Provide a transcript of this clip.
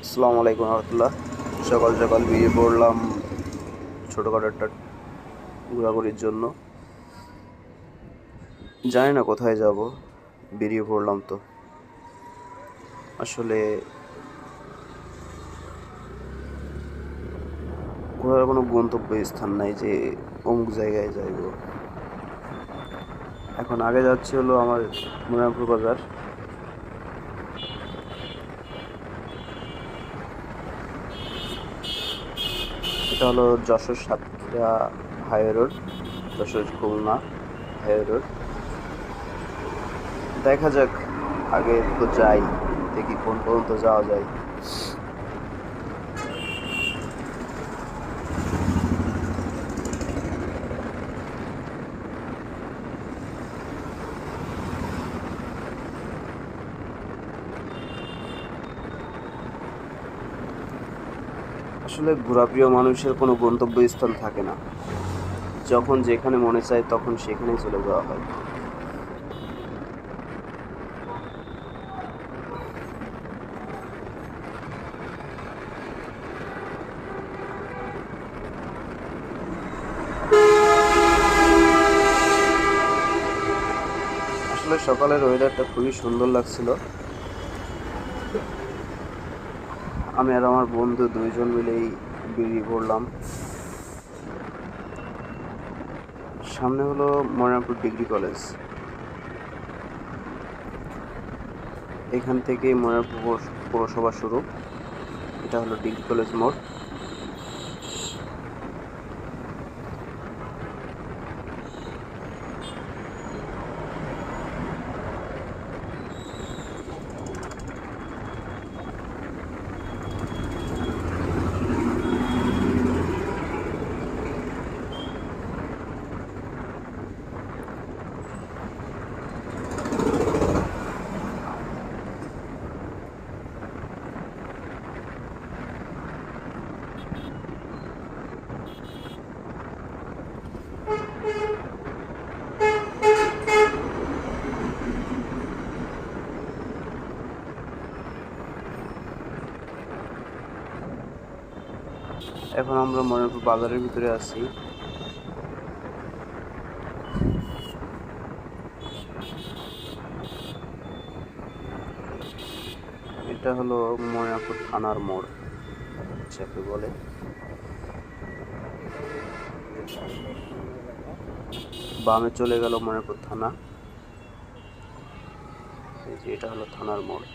আসসালামু আলাইকুম রহমতুল্লাহ। সকাল সকাল বেরিয়ে পড়লাম ছোটোখাটো একটা ঘোরাঘুরির জন্য। জানি না কোথায় যাব, বেরিয়ে পড়লাম তো। আসলে ঘোরার কোনো গন্তব্য স্থান নাই যে অমুক জায়গায় যাইব। এখন আগে যাচ্ছি হলো আমার মনিরামপুর বাজার। এটা হলো Jessore Satkhira highway road, Jessore Khulna highway road. দেখা যাক, আগে তো যাই, দেখি কোন পর্যন্ত যাওয়া যায়। আসলে ঘোরাপ্রিয় মানুষের কোনো গন্তব্যস্থল থাকে না, যখন যেখানে মনে চায় তখন সেখানেই চলে যাওয়া হয়। আসলে সকালের ওয়েদারটা খুবই সুন্দর লাগছিল। আমি আর আমার বন্ধু দুইজন মিলেই বেরিয়ে পড়লাম। সামনে হলো মনিরামপুর ডিগ্রি কলেজ। এখান থেকে মনিরামপুর পৌরসভা শুরু। এটা হলো ডিগ্রি কলেজ মোড়। এখন আমরা মনিরামপুর বাজারের ভিতরে আছি। এটা হলো মনিরামপুর থানার মোড় যাকে বলে। বামে চলে গেল মনিরামপুর থানা। এই যে এটা হলো থানার মোড়।